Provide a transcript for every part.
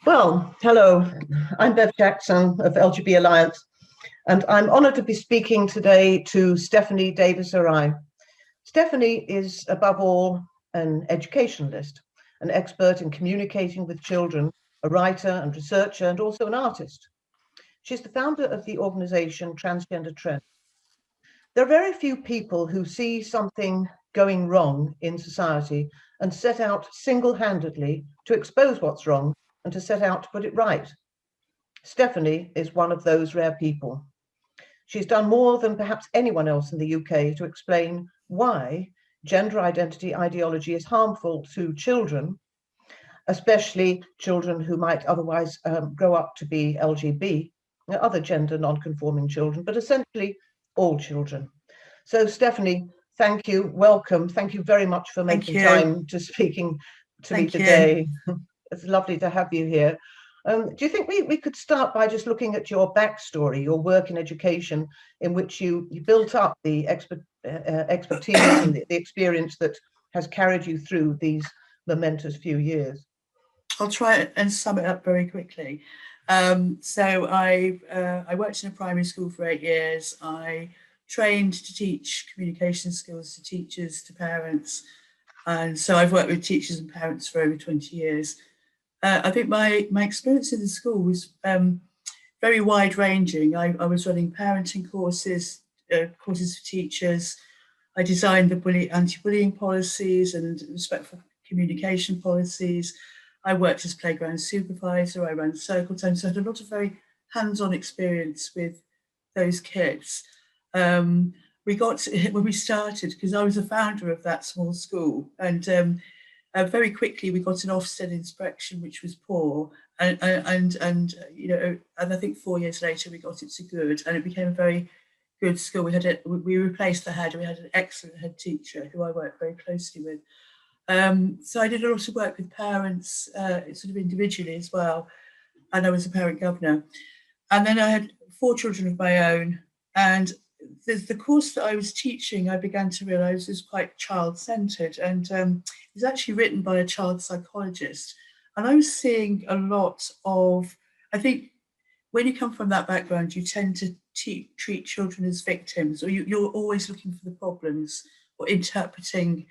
Well, hello, I'm Bev Jackson of LGB Alliance, and I'm honoured to be speaking today to Stephanie Davies-Arai. Stephanie is, above all, an educationalist, an expert in communicating with children, a writer and researcher, and also an artist. She's the founder of the organisation Transgender Trend. There are very few people who see something going wrong in society and set out single-handedly to expose what's wrong and to set out to put it right. Stephanie is one of those rare people. She's done more than perhaps anyone else in the UK to explain why gender identity ideology is harmful to children, especially children who might otherwise grow up to be LGB, other gender non-conforming children, but essentially all children. So Stephanie, thank you, welcome. Thank you very much for making time to speaking to me today. It's lovely to have you here. Do you think we could start by just looking at your backstory, your work in education, in which you built up the expertise and the experience that has carried you through these momentous few years? I'll try and sum it up very quickly. So I worked in a primary school for 8 years. I trained to teach communication skills to teachers, to parents. And so I've worked with teachers and parents for over 20 years. I think my experience in the school was very wide ranging. I was running parenting courses, courses for teachers. I designed the anti-bullying policies and respectful communication policies. I worked as playground supervisor. I ran circle time, so I had a lot of very hands-on experience with those kids. We got when we started, because I was a founder of that small school, and very quickly we got an Ofsted inspection, which was poor, and I think 4 years later we got it to good, and it became a very good school. We replaced the head, and we had an excellent head teacher who I worked very closely with. So I did a lot of work with parents, sort of individually as well, and I was a parent governor. And then I had 4 children of my own, and the course that I was teaching, I began to realise was quite child-centred, and it was actually written by a child psychologist. And I was seeing a lot of, I think, when you come from that background, you tend to treat children as victims, or you're always looking for the problems or interpreting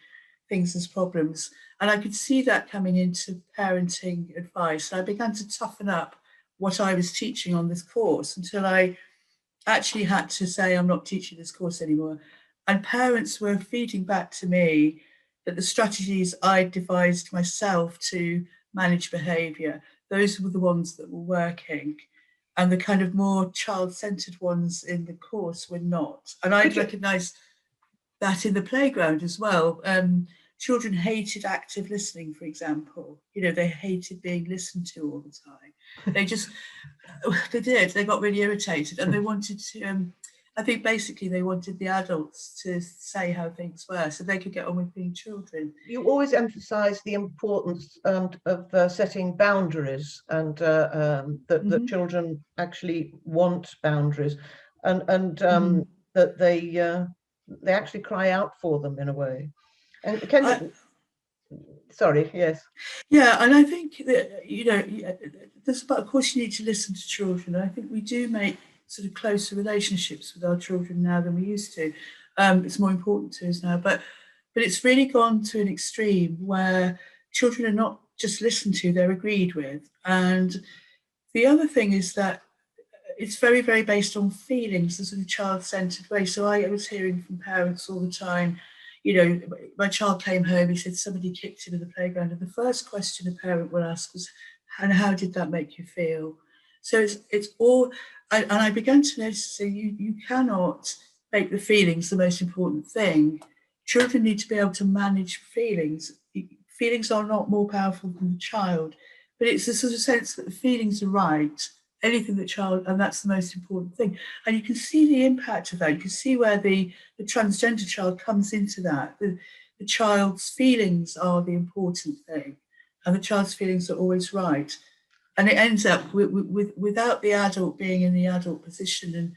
things as problems. And I could see that coming into parenting advice. And I began to toughen up what I was teaching on this course until I actually had to say, I'm not teaching this course anymore. And parents were feeding back to me that the strategies I devised myself to manage behaviour, those were the ones that were working. And the kind of more child-centred ones in the course were not. And I'd recognised that in the playground as well. Children hated active listening, for example. They hated being listened to all the time. They did. They got really irritated, and they wanted to. I think basically they wanted the adults to say how things were, so they could get on with being children. You always emphasise the importance of setting boundaries, and that children actually want boundaries, and that they actually cry out for them in a way. And sorry, yes. Yeah, and I think that, of course you need to listen to children. And I think we do make sort of closer relationships with our children now than we used to. It's more important to us now, but it's really gone to an extreme where children are not just listened to, they're agreed with. And the other thing is that it's very, very based on feelings, the sort of child-centred way. So I was hearing from parents all the time, my child came home, he said somebody kicked him in the playground. And the first question a parent will ask was, and how did that make you feel? So it's all, and I began to notice, so you cannot make the feelings the most important thing. Children need to be able to manage feelings. Feelings are not more powerful than the child, but it's a sort of sense that the feelings are right. Anything that child, and that's the most important thing. And you can see the impact of that. You can see where the transgender child comes into that. The child's feelings are the important thing, and the child's feelings are always right. And it ends up without the adult being in the adult position and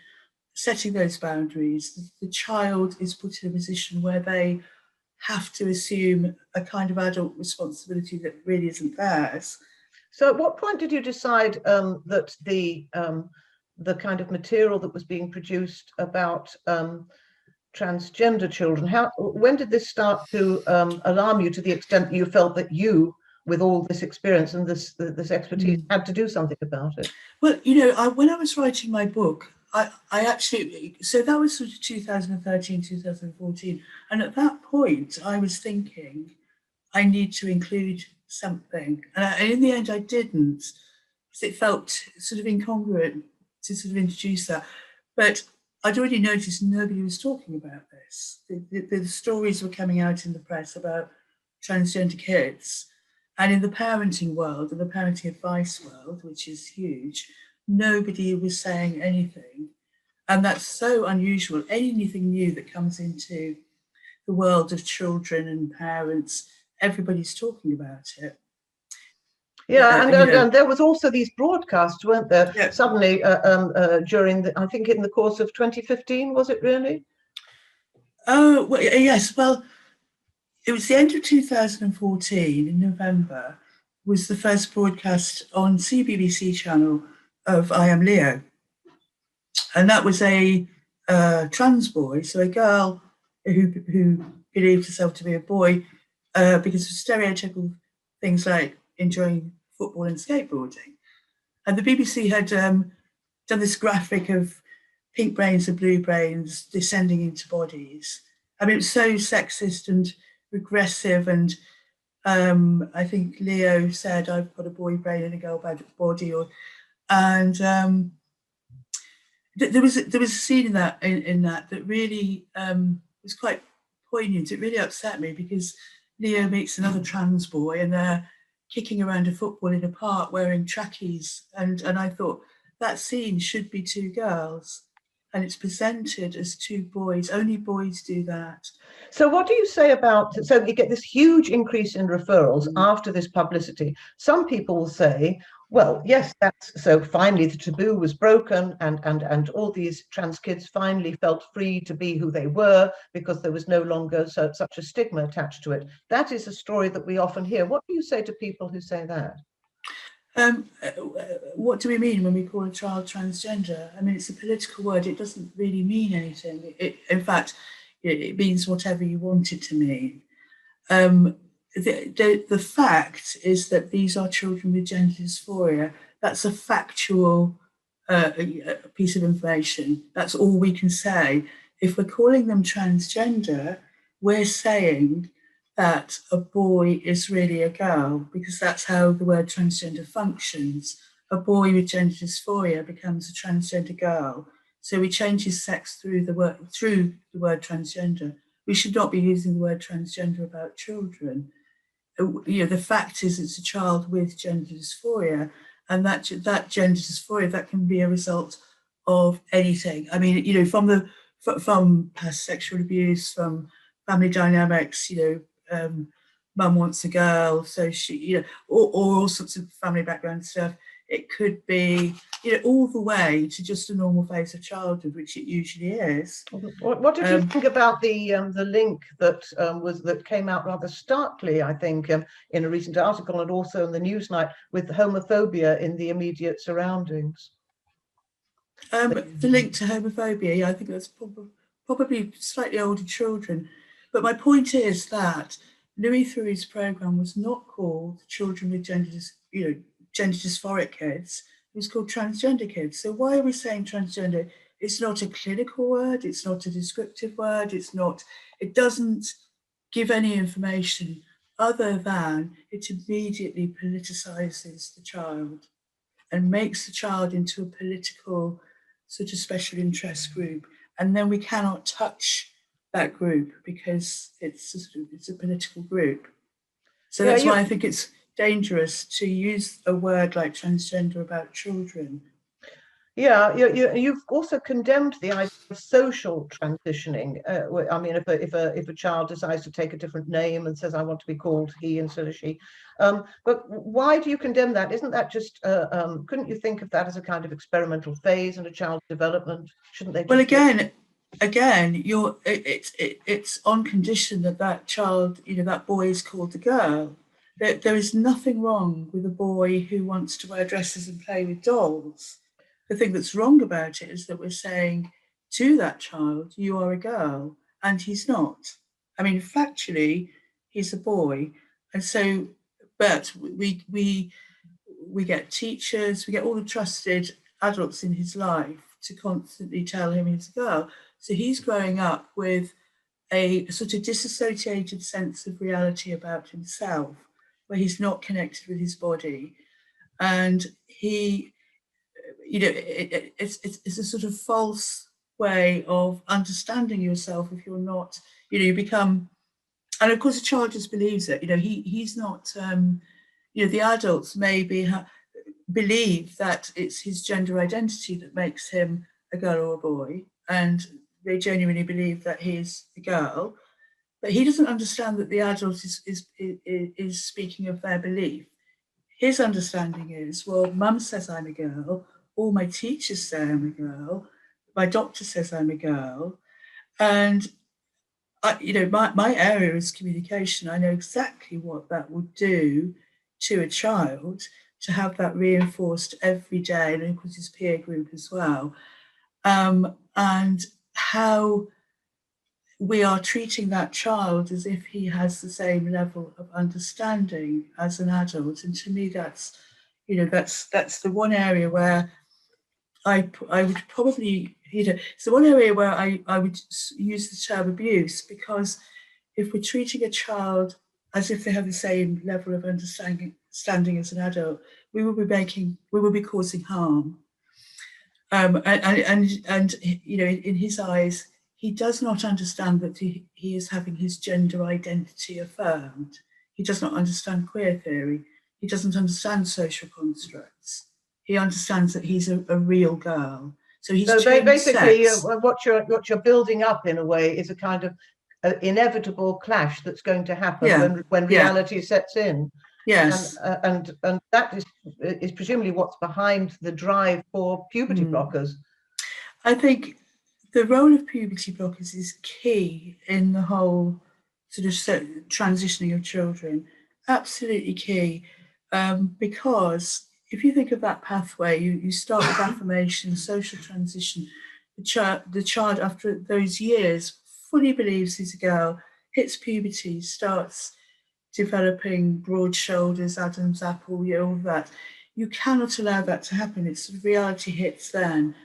setting those boundaries, the child is put in a position where they have to assume a kind of adult responsibility that really isn't theirs. So at what point did you decide that the kind of material that was being produced about transgender children, when did this start to alarm you to the extent that you felt that you, with all this experience and this expertise, had to do something about it? Well, when I was writing my book, I actually, so that was sort of 2013, 2014. And at that point, I was thinking, I need to include something. And in the end, I didn't, because it felt sort of incongruent to sort of introduce that. But I'd already noticed nobody was talking about this. The stories were coming out in the press about transgender kids. And in the parenting world, and the parenting advice world, which is huge, nobody was saying anything. And that's so unusual. Anything new that comes into the world of children and parents, everybody's talking about it. Yeah, and there was also these broadcasts, weren't there? Yeah. Suddenly, during I think in the course of 2015, was it really? Oh, well, yes. Well, it was the end of 2014, in November, was the first broadcast on Cbbc channel of I Am Leo. And that was a trans boy, so a girl who believed herself to be a boy because of stereotypical things like enjoying football and skateboarding. And the BBC had done this graphic of pink brains and blue brains descending into bodies. I mean, it was so sexist and regressive. And I think Leo said, "I've got a boy brain and a girl body," there was a scene in that really was quite poignant. It really upset me because Leo meets another trans boy and they're kicking around a football in a park wearing trackies, and I thought that scene should be two girls, and it's presented as two boys. Only boys do that. So what do you say about, so you get this huge increase in referrals after this publicity. Some people will say, well, yes, that's so finally the taboo was broken and all these trans kids finally felt free to be who they were because there was no longer such a stigma attached to it. That is a story that we often hear. What do you say to people who say that? What do we mean when we call a child transgender? I mean, it's a political word. It doesn't really mean anything. In fact, it means whatever you want it to mean. The fact is that these are children with gender dysphoria. That's a factual piece of information. That's all we can say. If we're calling them transgender, we're saying that a boy is really a girl, because that's how the word transgender functions. A boy with gender dysphoria becomes a transgender girl. So we change his sex through the word transgender. We should not be using the word transgender about children. The fact is it's a child with gender dysphoria, and that gender dysphoria, that can be a result of anything. I mean, from past sexual abuse, from family dynamics, mum wants a girl, so she, or all sorts of family background stuff. It could be, all the way to just a normal phase of childhood, which it usually is. What did you think about the link that came out rather starkly, I think, in a recent article and also in the Newsnight, with homophobia in the immediate surroundings? The link to homophobia, I think that's probably slightly older children. But my point is that Louis Theroux's programme was not called Children with Gender Dysphoric Kids. It was called Transgender Kids. So why are we saying transgender? It's not a clinical word. It's not a descriptive word. It doesn't give any information other than it immediately politicizes the child and makes the child into a political sort of special interest group. And then we cannot touch that group because it's a political group. So that's why I think it's dangerous to use a word like transgender about children. Yeah, you've also condemned the idea of social transitioning. I mean, if a child decides to take a different name and says, "I want to be called he instead of she," but why do you condemn that? Isn't that just? Couldn't you think of that as a kind of experimental phase in a child's development? Shouldn't they? Well, again, it's on condition that child, that boy is called a girl. There is nothing wrong with a boy who wants to wear dresses and play with dolls. The thing that's wrong about it is that we're saying to that child, you are a girl, and he's not. I mean, factually, he's a boy. And so, but we get teachers, we get all the trusted adults in his life to constantly tell him he's a girl. So he's growing up with a sort of disassociated sense of reality about himself, where he's not connected with his body. And he, it's a sort of false way of understanding yourself if you're not, you become, and of course a child just believes it. He's not, the adults maybe believe that it's his gender identity that makes him a girl or a boy, and they genuinely believe that he's a girl, but he doesn't understand that the adult is speaking of their belief. His understanding is, well, mum says I'm a girl, all my teachers say I'm a girl, my doctor says I'm a girl, and my area is communication. I know exactly what that would do to a child to have that reinforced every day, and of course his peer group as well, and how we are treating that child as if he has the same level of understanding as an adult. And to me, that's the one area where I would probably, it's the one area where I would use the term abuse, because if we're treating a child as if they have the same level of understanding as an adult, we will be causing harm. And in his eyes, he does not understand that he is having his gender identity affirmed. He does not understand queer theory. He doesn't understand social constructs. He understands that he's a real girl. So he's basically what you're building up in a way is a kind of inevitable clash that's going to happen when reality sets in. Yes, and that is presumably what's behind the drive for puberty blockers. I think the role of puberty blockers is key in the whole sort of transitioning of children. Absolutely key, because if you think of that pathway, you start with affirmation, social transition. The child, after those years, fully believes he's a girl, hits puberty, starts developing broad shoulders, Adam's apple, all of that. You cannot allow that to happen. It's reality hits then,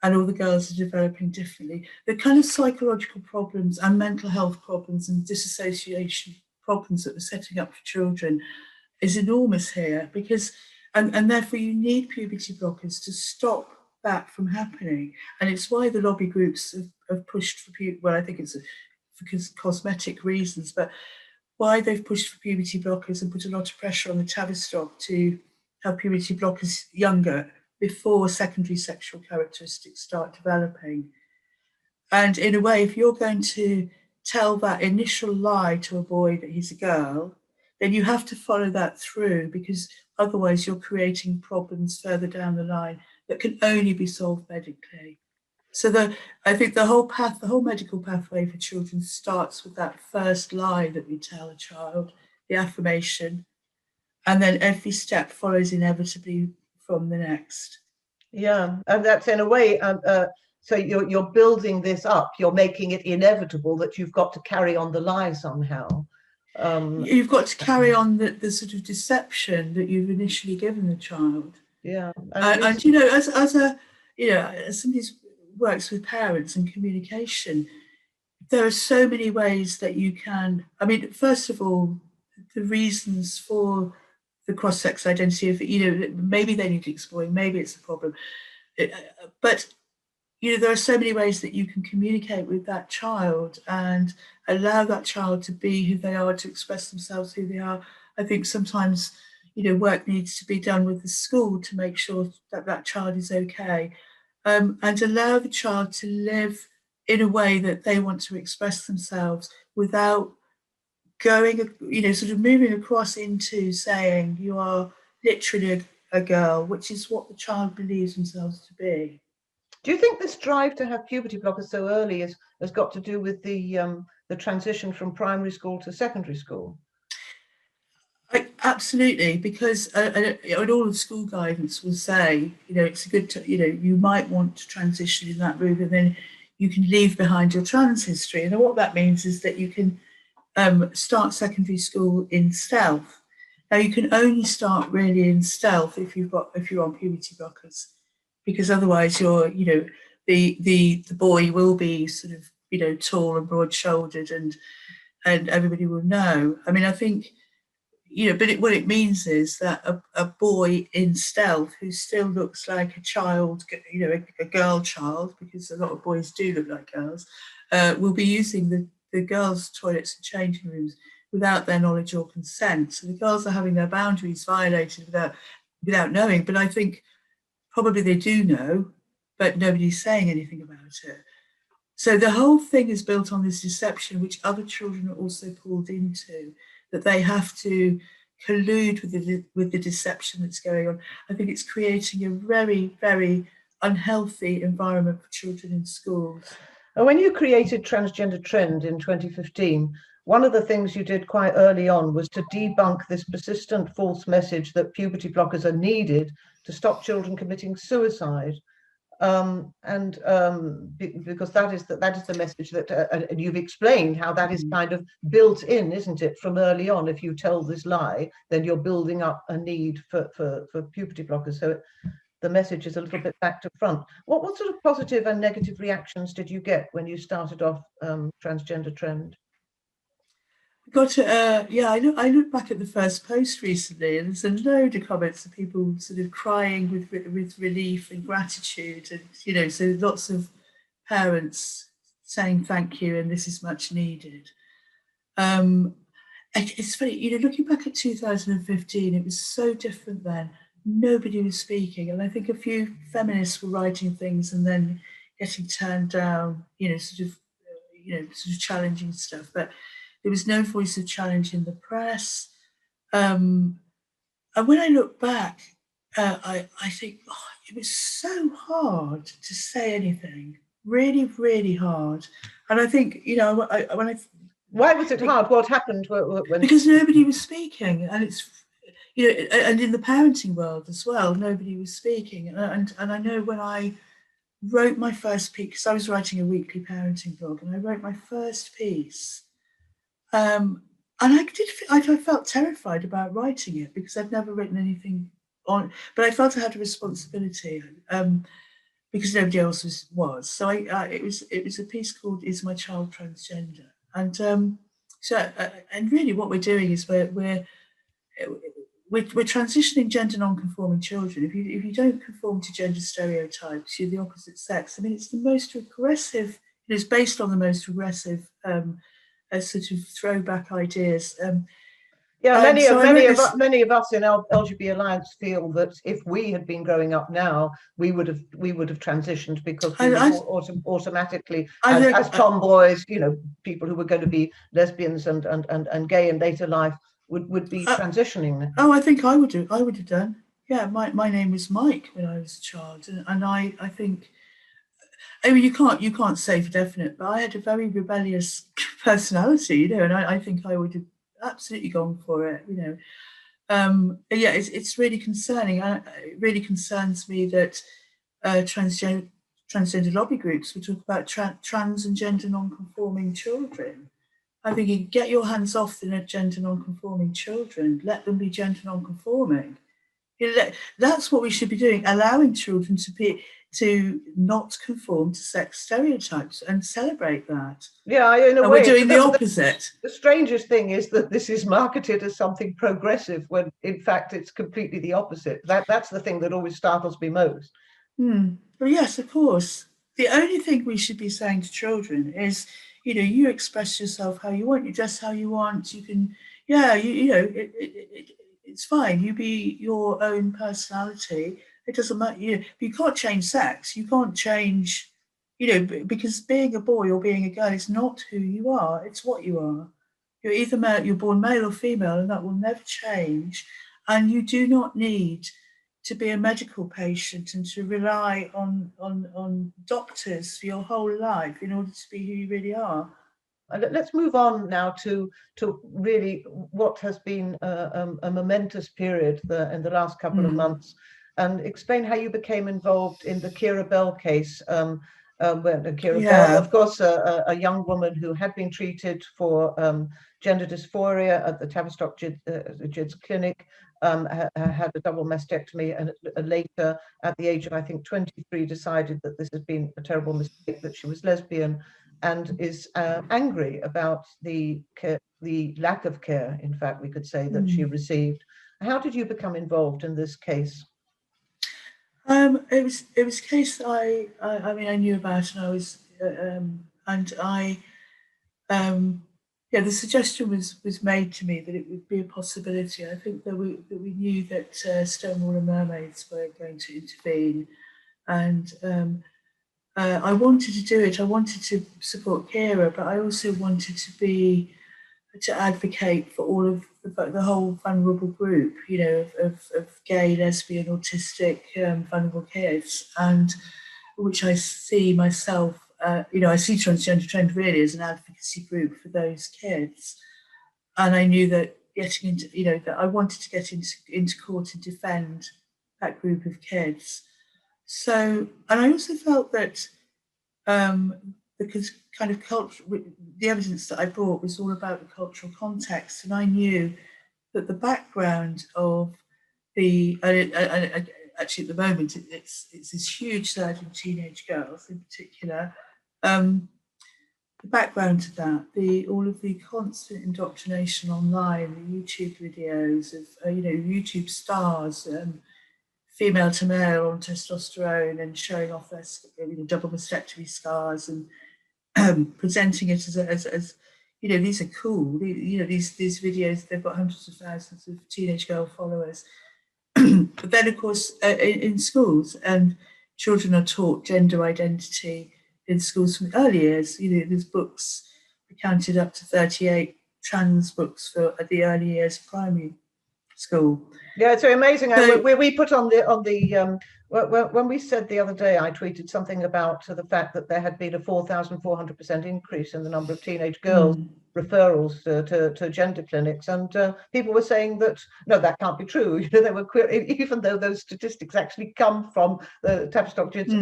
and all the girls are developing differently. The kind of psychological problems and mental health problems and disassociation problems that we're setting up for children is enormous here, because, and therefore you need puberty blockers to stop that from happening. And it's why the lobby groups have pushed for well, I think it's because cosmetic reasons, but why they've pushed for puberty blockers and put a lot of pressure on the Tavistock to have puberty blockers younger, before secondary sexual characteristics start developing. And in a way, if you're going to tell that initial lie to a boy that he's a girl, then you have to follow that through, because otherwise you're creating problems further down the line that can only be solved medically. So I think the whole medical pathway for children starts with that first lie that we tell a child, the affirmation, and then every step follows inevitably from the next. Yeah, and that's in a way, so you're building this up, you're making it inevitable that you've got to carry on the lie somehow. You've got to carry on the sort of deception that you've initially given the child. Yeah, and as somebody who works with parents and communication, there are so many ways that you can. I mean, first of all, the reasons for the cross-sex identity of maybe they need exploring, maybe it's a problem, but there are so many ways that you can communicate with that child and allow that child to be who they are, to express themselves who they are. I think sometimes work needs to be done with the school to make sure that that child is okay, and allow the child to live in a way that they want to express themselves without going, sort of moving across into saying you are literally a girl, which is what the child believes themselves to be. Do you think this drive to have puberty blockers so early has got to do with the transition from primary school to secondary school? Absolutely, because and all of school guidance will say, it's a good, you might want to transition in that route, and then you can leave behind your trans history. And what that means is that you can start secondary school in stealth. Now, you can only start really in stealth if you're on puberty blockers, because otherwise the boy will be sort of tall and broad-shouldered, and everybody will know. I mean, I think. But what it means is that a boy in stealth who still looks like a child, a girl child, because a lot of boys do look like girls, will be using the girls' toilets and changing rooms without their knowledge or consent. So the girls are having their boundaries violated without knowing. But I think probably they do know, but nobody's saying anything about it. So the whole thing is built on this deception, which other children are also pulled into, that they have to collude with the deception that's going on. I think it's creating a very, very unhealthy environment for children in schools. And when you created Transgender Trend in 2015, one of the things you did quite early on was to debunk this persistent false message that puberty blockers are needed to stop children committing suicide. Because that is the message that and you've explained how that is kind of built in, isn't it, from early on. If you tell this lie, then you're building up a need for puberty blockers. So the message is a little bit back to front. What sort of positive and negative reactions did you get when you started off Transgender Trend? I look back at the first post recently, and there's a load of comments of people sort of crying with relief and gratitude, and so lots of parents saying thank you and this is much needed. It's funny, looking back at 2015, it was so different then. Nobody was speaking, and I think a few feminists were writing things and then getting turned down, sort of challenging stuff, but there was no voice of challenge in the press. And when I look back, I think it was so hard to say anything, really, really hard. And I think, why was it hard? What happened? Because nobody was speaking, and it's, and in the parenting world as well, nobody was speaking. And I know when I wrote my first piece, because I was writing a weekly parenting blog, and I wrote my first piece. And I felt terrified about writing it because I'd never written anything on, but I felt I had a responsibility because nobody else was. So it was a piece called "Is My Child Transgender?" And and really what we're doing is we're transitioning gender non-conforming children. If you don't conform to gender stereotypes, you're the opposite sex. I mean, it's the most regressive. It's based on the most regressive. Sort of throwback ideas. Many of us in LGBT Alliance feel that if we had been growing up now, we would have transitioned because we would automatically, as tomboys, people who were going to be lesbians and gay in later life would be transitioning. Oh, I think I would have done. Yeah, my name was Mike when I was a child, and I think. I mean, you can't say for definite, but I had a very rebellious personality, and I think I would have absolutely gone for it, it's really concerning. It really concerns me that transgender lobby groups will talk about trans and gender non-conforming children. I think you get your hands off the gender non-conforming children, let them be gender non-conforming. That's what we should be doing, allowing children to not conform to sex stereotypes and celebrate that. Yeah, in a way, we're doing the opposite. The strangest thing is that this is marketed as something progressive when, in fact, it's completely the opposite. That's the thing that always startles me most. Well, yes, of course. The only thing we should be saying to children is, you express yourself how you want, you dress how you want, you can, it's fine. You be your own personality. It doesn't matter. You can't change sex. You can't change, because being a boy or being a girl is not who you are. It's what you are. You're either you're born male or female, and that will never change. And you do not need to be a medical patient and to rely on doctors for your whole life in order to be who you really are. let's move on now to really what has been a momentous period in the last couple of months, and explain how you became involved in the Kira Bell case. When Kira Bell, of course, a young woman who had been treated for gender dysphoria at the Tavistock GIDS clinic, had a double mastectomy, and later, at the age of, I think, 23, decided that this has been a terrible mistake, that she was lesbian, and is angry about the lack of care, in fact, we could say, that she received. How did you become involved in this case? It was a case that I mean, I knew about, and I was yeah, the suggestion was made to me that it would be a possibility. I think that we knew that Stonewall and Mermaids were going to intervene, and I wanted to do it. I wanted to support Kira, but I also wanted to advocate for all of the whole vulnerable group, you know, of gay, lesbian, autistic, vulnerable kids, and which I see myself, you know, I see Transgender Trend really as an advocacy group for those kids. And I knew that getting into, you know, that I wanted to get into court and defend that group of kids. So, and I also felt that because kind of culture, the evidence that I brought was all about the cultural context, and I knew that the background of the actually at the moment it's this huge surge in teenage girls in particular. The background to that, all of the constant indoctrination online, the YouTube videos of you know, YouTube stars, female to male on testosterone and showing off their, you know, double mastectomy scars, and presenting it as you know, these are cool. You know, these videos, they've got hundreds of thousands of teenage girl followers. But then, of course, in schools, and children are taught gender identity in schools from early years. You know, there's books, we counted up to 38 trans books for at the early years of primary school. Yeah, it's so amazing. So, we put on the when we said the other day, I tweeted something about the fact that there had been a 4,400% increase in the number of teenage girls referrals to gender clinics, and people were saying that no, that can't be true. You know, they were queer, even though those statistics actually come from the Tavistock GIDS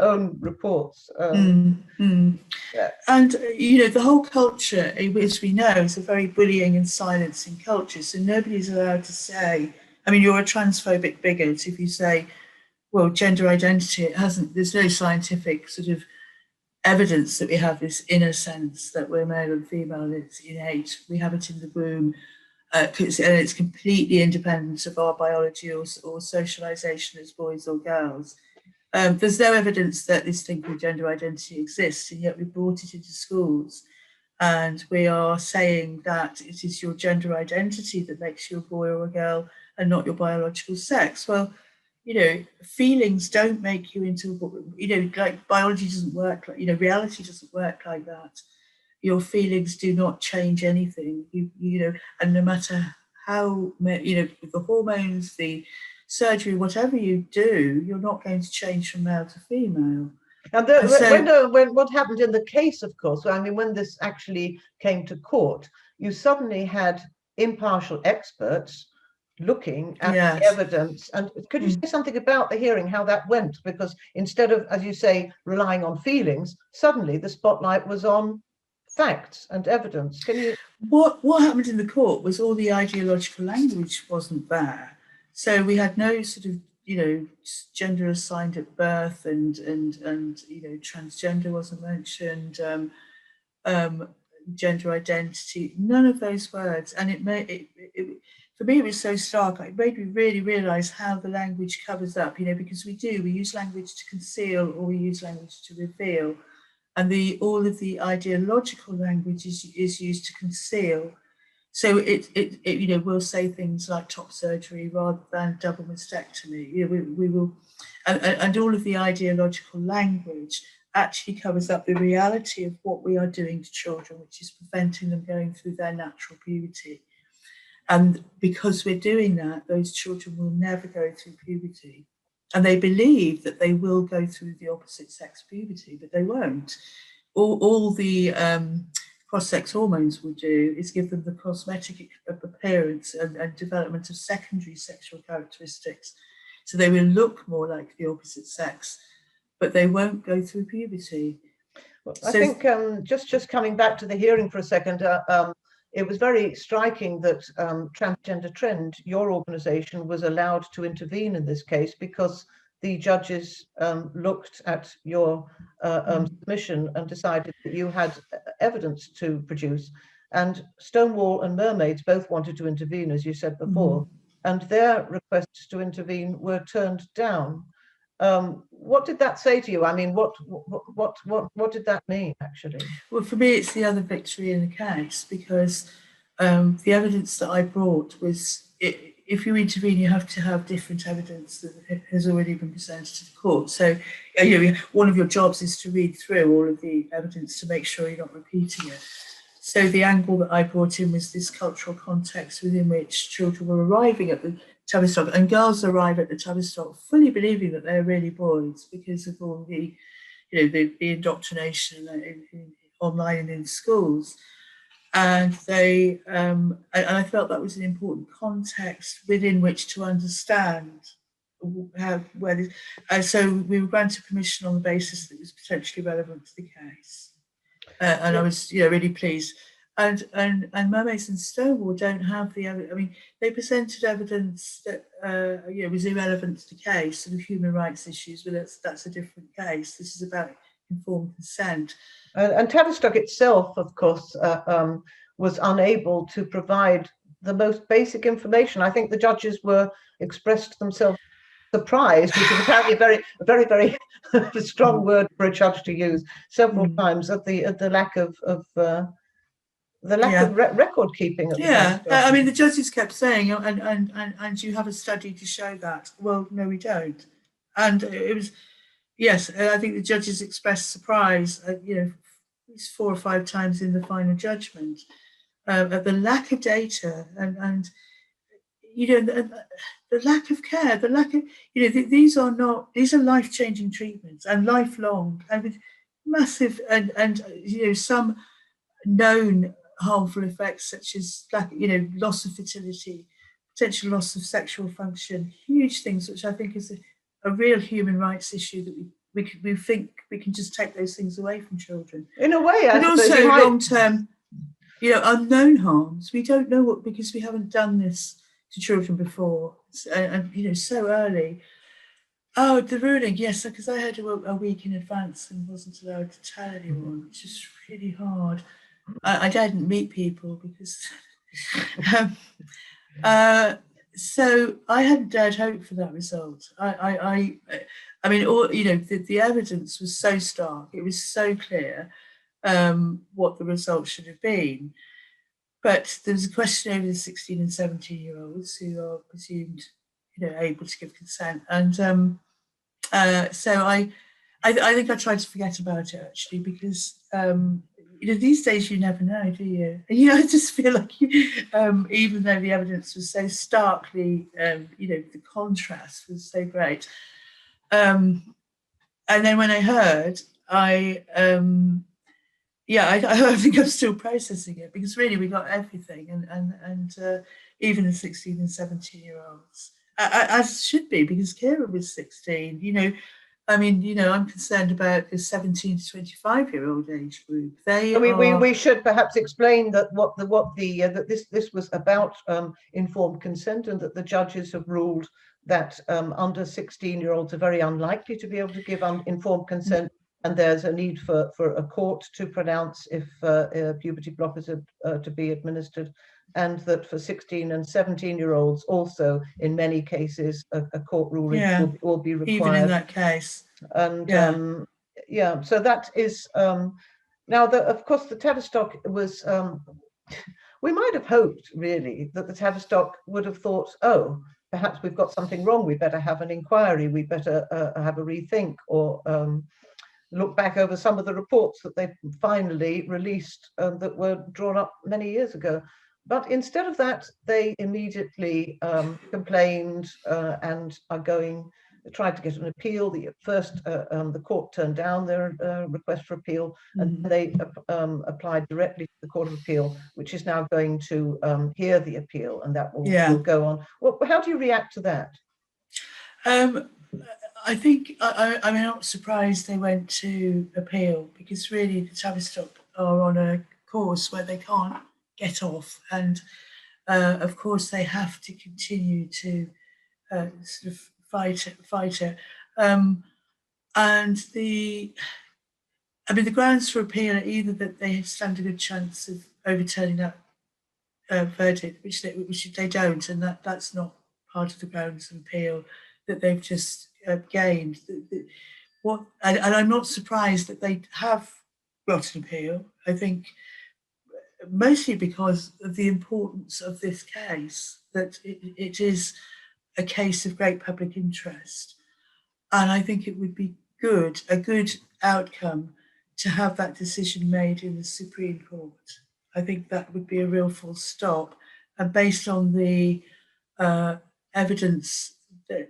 own reports. Yeah. And you know, the whole culture, as we know, is a very bullying and silencing culture. So nobody's allowed to say, I mean, you're a transphobic bigot if you say, well, gender identity, it hasn't, there's no scientific sort of evidence that we have this inner sense that we're male and female, it's innate, we have it in the womb, and it's completely independent of our biology or socialization as boys or girls. There's no evidence that this thing called gender identity exists, and yet we brought it into schools, and we are saying that it is your gender identity that makes you a boy or a girl and not your biological sex. Well, you know, feelings don't make you into, you know, like biology doesn't work like, you know, reality doesn't work like that. Your feelings do not change anything, you know, and no matter how, you know, the hormones, the surgery, whatever you do, you're not going to change from male to female. And when what happened in the case, of course, I mean, when this actually came to court, you suddenly had impartial experts looking at the evidence. And could you say something about the hearing, how that went? Because instead of, as you say, relying on feelings, suddenly the spotlight was on facts and evidence. Can you? What happened in the court was all the ideological language wasn't there. So we had no sort of, you know, gender assigned at birth, and you know, transgender wasn't mentioned, gender identity, none of those words. And it made it for me, it was so stark. It made me really realise how the language covers up, you know, because we use language to conceal, or we use language to reveal, and all of the ideological language is used to conceal. So it you know, we'll say things like top surgery rather than double mastectomy. You know, we will, and all of the ideological language actually covers up the reality of what we are doing to children, which is preventing them going through their natural puberty. And because we're doing that, those children will never go through puberty. And they believe that they will go through the opposite sex puberty, but they won't. All the cross-sex hormones will do is give them the cosmetic appearance and development of secondary sexual characteristics. So they will look more like the opposite sex, but they won't go through puberty. I think just coming back to the hearing for a second, it was very striking that Transgender Trend, your organisation, was allowed to intervene in this case because the judges looked at your submission and decided that you had evidence to produce. And Stonewall and Mermaids both wanted to intervene, as you said before, and their requests to intervene were turned down. What did that say to you? I mean, what did that mean, actually? Well, for me, it's the other victory in the case, because the evidence that I brought was, if you intervene, you have to have different evidence that has already been presented to the court. So, one of your jobs is to read through all of the evidence to make sure you're not repeating it. So the angle that I brought in was this cultural context within which children were arriving at the Tavistock, and girls arrive at the Tavistock fully believing that they're really boys because of all the, the indoctrination online and in schools. And they, and I felt that was an important context within which to understand where this, so we were granted permission on the basis that it was potentially relevant to the case. And I was, really pleased. And Mermaids and Stonewall don't have the evidence. I mean, they presented evidence that was irrelevant to the case, sort of human rights issues, but that's a different case. This is about informed consent. And Tavistock itself, of course, was unable to provide the most basic information. I think the judges expressed themselves surprised, which is apparently a very, very strong word for a judge to use, several times, at the lack of record keeping. I mean, the judges kept saying, and you have a study to show that. Well, no, we don't. And it was, yes, I think the judges expressed surprise, at least 4 or 5 times in the final judgment, at the lack of data and the lack of care, the lack of, these are life-changing treatments and lifelong and with massive and some known harmful effects such as loss of fertility, potential loss of sexual function, huge things which I think is a real human rights issue that we think we can just take those things away from children. In a way, and also long-term, unknown harms. We don't know what, because we haven't done this to children before, and so early. Oh, the ruling, yes, because I heard a week in advance and wasn't allowed to tell anyone, which is really hard. I didn't meet people because so I hadn't dared hope for that result. I mean, the evidence was so stark. It was so clear what the result should have been. But there was a question over the 16 and 17-year-olds who are presumed, able to give consent, and so I think I tried to forget about it, actually, because these days you never know, do you? And I just feel like even though the evidence was so starkly, the contrast was so great. And then when I heard, I think I'm still processing it, because really we got everything, and even the 16 and 17-year-olds, as should be, because Kira was 16. I mean, I'm concerned about the 17 to 25-year-old age group. We should perhaps explain that that this was about informed consent, and that the judges have ruled that under 16-year-olds are very unlikely to be able to give informed consent, and there's a need for a court to pronounce if puberty blockers are to be administered, and that for 16 and 17-year-olds also, in many cases, a court ruling will be required. Even in that case. And so that is, now, of course, the Tavistock was, we might have hoped, really, that the Tavistock would have thought, oh, perhaps we've got something wrong, we better have an inquiry, we better have a rethink, or look back over some of the reports that they finally released that were drawn up many years ago. But instead of that, they immediately complained and are going They tried to get an appeal. The court turned down their request for appeal, and they applied directly to the Court of Appeal, which is now going to hear the appeal, and that will go on. Well, how do you react to that? I think I'm not surprised they went to appeal, because really the Tavistock are on a course where they can't get off, and of course they have to continue to sort of fight it. And the grounds for appeal are either that they stand a good chance of overturning that verdict, which they don't, and that's not part of the grounds of appeal that they've just gained. And I'm not surprised that they have got an appeal. I think mostly because of the importance of this case, that it is a case of great public interest. And I think it would be a good outcome to have that decision made in the Supreme Court. I think that would be a real full stop. And based on the evidence that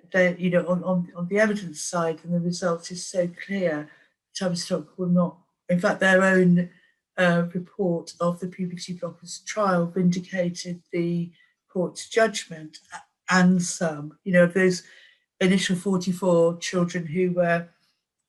on the evidence side, and the result is so clear, Tavistock will not. In fact, their own report of the puberty blockers trial vindicated the court's judgment, and some, of those initial 44 children who were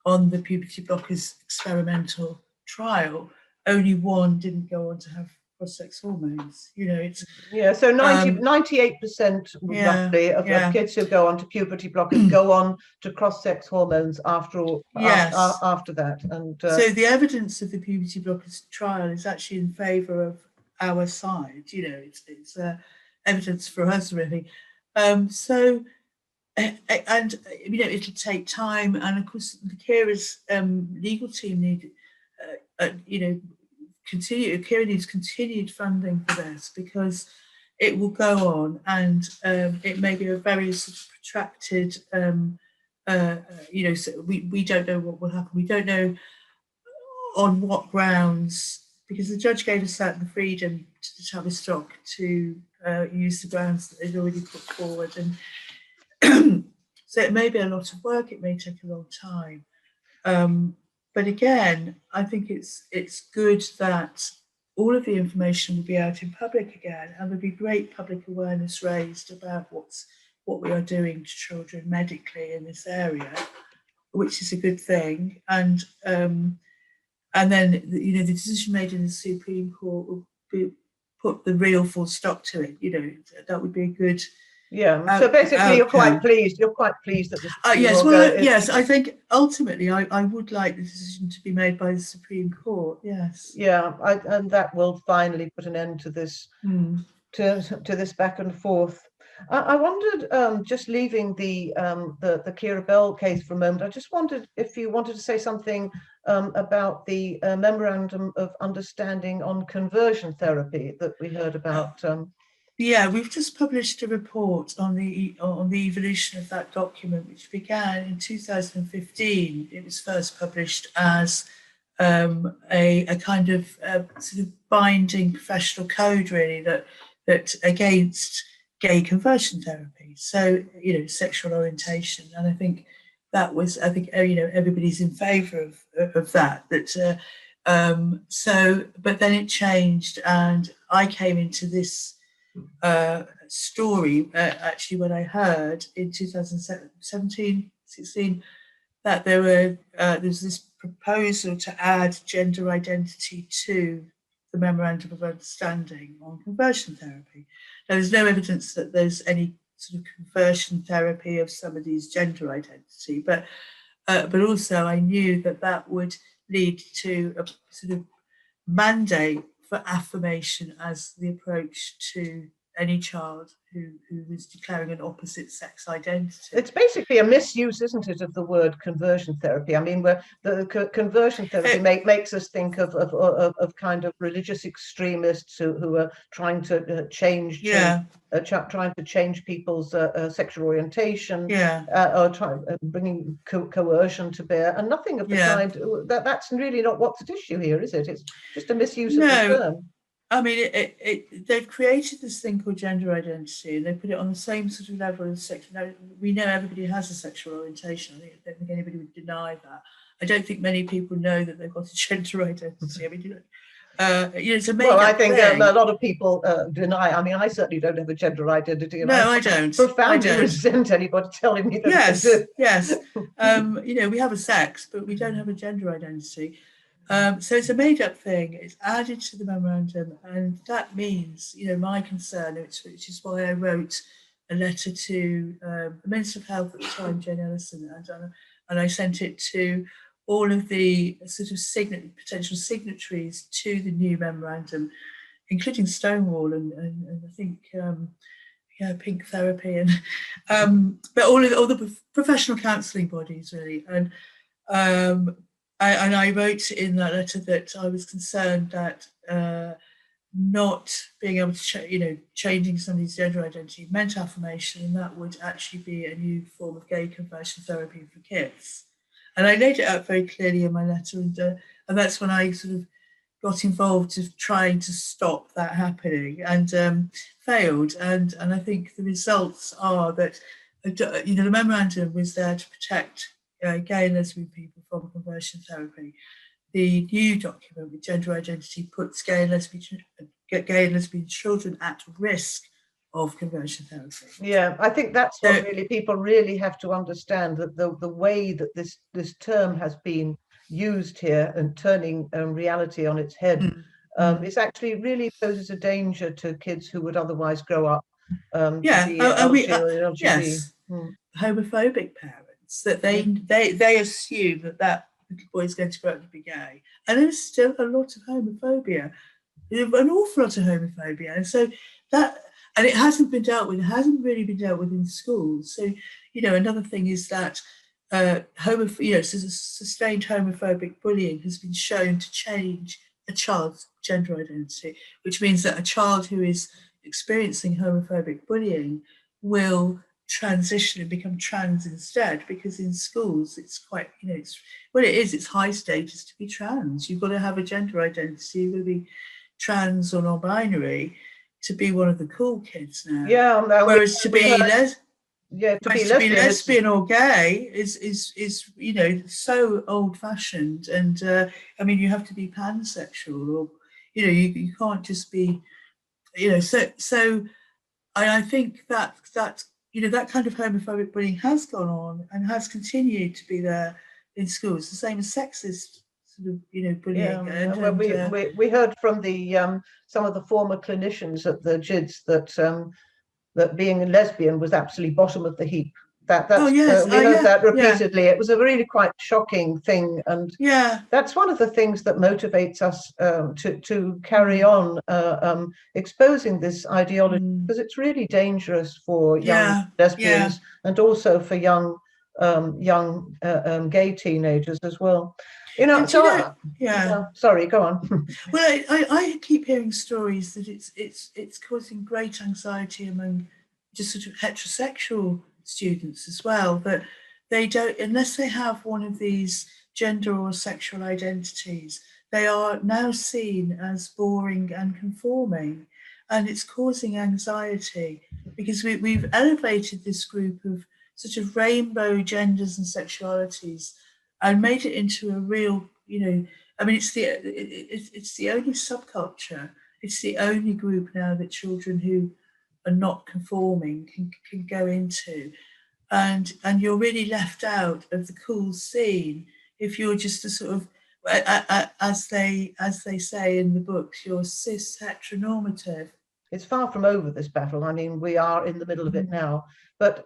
on the puberty blockers experimental trial, only one didn't go on to have cross-sex hormones. So 98% roughly of kids who go on to puberty blockers go on to cross-sex hormones after that. And so the evidence of the puberty blockers trial is actually in favour of our side. It's evidence for us, really. It'll take time, and of course the carers legal team need Kira needs continued funding for this, because it will go on, and it may be a very sort of protracted. So we don't know what will happen. We don't know on what grounds, because the judge gave us that the freedom to the Tavistock to use the grounds that they'd already put forward, and so it may be a lot of work. It may take a long time. But again, I think it's good that all of the information will be out in public again, and there'll be great public awareness raised about what we are doing to children medically in this area, which is a good thing. And then the decision made in the Supreme Court will put the real full stop to it. That would be a good. So basically, you're quite pleased. You're quite pleased that this. Yes. I think ultimately, I would like the decision to be made by the Supreme Court. Yes. Yeah, and that will finally put an end to this, to this back and forth. I wondered, just leaving the Keira Bell case for a moment, I just wondered if you wanted to say something about the Memorandum of Understanding on Conversion Therapy that we heard about. We've just published a report on the evolution of that document, which began in 2015. It was first published as a kind of sort of binding professional code, really, that against gay conversion therapy. So sexual orientation, and I think that was everybody's in favour of that. But then it changed, and I came into this story actually when I heard in 2017, 16 that there's this proposal to add gender identity to the Memorandum of Understanding on Conversion Therapy. Now, there's no evidence that there's any sort of conversion therapy of somebody's gender identity, but also I knew that would lead to a sort of mandate for affirmation as the approach to any child who is declaring an opposite sex identity. It's basically a misuse, isn't it, of the word conversion therapy? I mean, where the conversion therapy makes us think of kind of religious extremists who are trying to change, trying to change people's sexual orientation, or bringing coercion to bear, and nothing of the kind. That's really not what's at issue here, is it? It's just a misuse of the term. I mean, they've created this thing called gender identity, and they put it on the same sort of level as sex. Now, we know everybody has a sexual orientation. I don't think anybody would deny that. I don't think many people know that they've got a gender identity. I mean, it's a Well, I made-up think thing. a lot of people deny. I mean, I certainly don't have a gender identity, and No, I don't. profoundly I don't. resent anybody telling me that Yes, I do. yes. We have a sex, but we don't have a gender identity. So it's a made-up thing. It's added to the memorandum, and that means, my concern, which is why I wrote a letter to the Minister of Health at the time, Jane Ellison, and I sent it to all of the sort of potential signatories to the new memorandum, including Stonewall and I think Pink Therapy but all the professional counselling bodies really, and I wrote in that letter that I was concerned that not being able to changing somebody's gender identity meant affirmation, and that would actually be a new form of gay conversion therapy for kids. And I laid it out very clearly in my letter, and that's when I sort of got involved of trying to stop that happening, and failed. And I think the results are that the memorandum was there to protect gay and lesbian people from conversion therapy. The new document with gender identity puts gay and lesbian children at risk of conversion therapy. Yeah, I think that's what people really have to understand, that the way that this term has been used here and turning reality on its head is actually really poses a danger to kids who would otherwise grow up to be LGBT. Yes, homophobic parents, that they assume that little boy is going to grow up to be gay, and there's still a lot of homophobia, an awful lot of homophobia, and so that. And it hasn't been dealt with. It hasn't really been dealt with in schools. So, another thing is that sustained homophobic bullying has been shown to change a child's gender identity, which means that a child who is experiencing homophobic bullying will transition and become trans instead, because in schools it's quite, it's high status to be trans. You've got to have a gender identity. You've got to be trans or non-binary to be one of the cool kids now. Yeah, whereas to be lesbian or gay is so old-fashioned, and you have to be pansexual, or you can't just be so I think that that kind of homophobic bullying has gone on and has continued to be there in schools, the same as sexist sort of bullying. We heard from the some of the former clinicians at the GIDS that being a lesbian was absolutely bottom of the heap. We heard that repeatedly. It was a really quite shocking thing, and that's one of the things that motivates us to carry on exposing this ideology, because it's really dangerous for young lesbians and also for young gay teenagers as well. Sorry, go on. Well, I keep hearing stories that it's causing great anxiety among just sort of heterosexual students as well, that they don't, unless they have one of these gender or sexual identities, they are now seen as boring and conforming, and it's causing anxiety because we've elevated this group of sort of rainbow genders and sexualities and made it into a real, it's the only subculture, it's the only group now that children who are not conforming can go into, and you're really left out of the cool scene if you're just a sort of, as they say in the books, you're cis heteronormative. It's far from over, this battle. I mean, we are in the middle of it now. But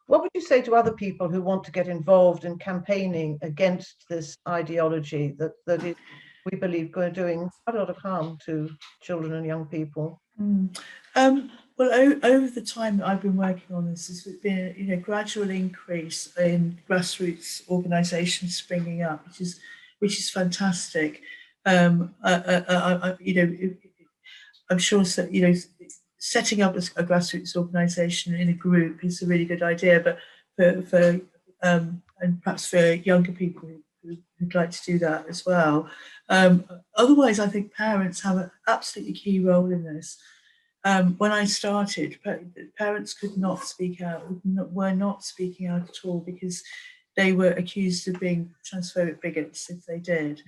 what would you say to other people who want to get involved in campaigning against this ideology that is, we believe, doing quite a lot of harm to children and young people? Well, over the time that I've been working on this, there's been a gradual increase in grassroots organisations springing up, which is fantastic. I'm sure that setting up a grassroots organisation in a group is a really good idea, but for and perhaps for younger people who'd like to do that as well. Otherwise, I think parents have an absolutely key role in this. When I started, parents could not speak out, were not speaking out at all, because they were accused of being transphobic bigots if they did.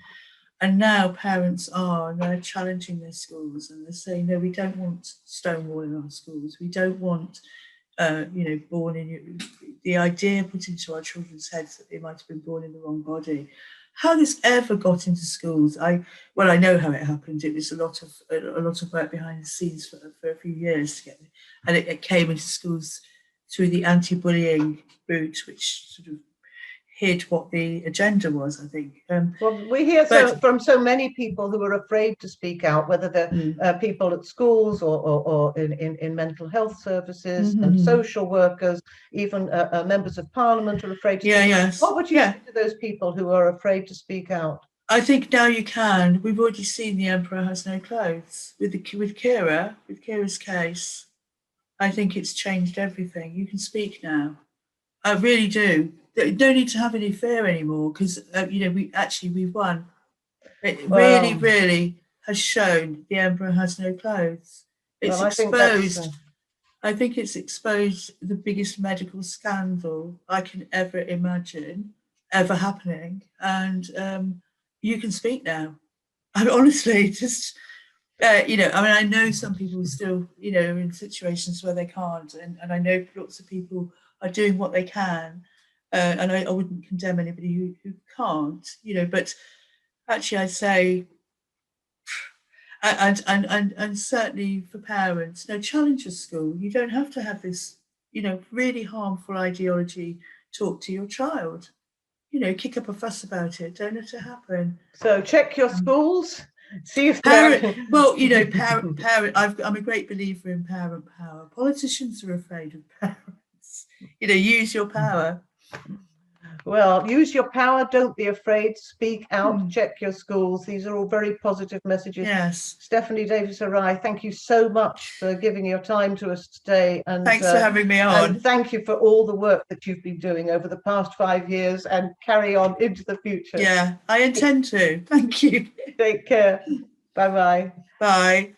And now parents are, and they're challenging their schools, and they're saying, no, we don't want Stonewall in our schools. We don't want, born in the idea put into our children's heads that they might have been born in the wrong body. How this ever got into schools, I know how it happened. It was a lot of work behind the scenes for a few years to get it, and it came into schools through the anti-bullying route, which sort of hid what the agenda was, I think. Well, we hear from so many people who are afraid to speak out, whether they're people at schools or in mental health services, and social workers, even members of parliament are afraid to speak out. What would you say to those people who are afraid to speak out? I think now you can. We've already seen The Emperor Has No Clothes with Kira's case. I think it's changed everything. You can speak now. I really do. Don't need to have any fear anymore, because we've won. It really has shown The Emperor Has No Clothes. It's exposed. I think it's exposed the biggest medical scandal I can ever imagine ever happening, and you can speak now. I honestly just. I know some people still, are in situations where they can't, and I know lots of people are doing what they can, and I wouldn't condemn anybody who can't, but actually I'd say, and certainly for parents, challenge your school. You don't have to have this, really harmful ideology taught to your child. Kick up a fuss about it. Don't let it happen. So check your schools. See if parent. I'm a great believer in parent power. Politicians are afraid of parents. Use your power. Well, use your power. Don't be afraid. Speak out. Check your schools. These are all very positive messages. Yes. Stephanie Davies-Arai, thank you so much for giving your time to us today. And thanks for having me on. And thank you for all the work that you've been doing over the past 5 years, and carry on into the future. Yeah, I intend to. Thank you. Take care. Bye-bye. Bye.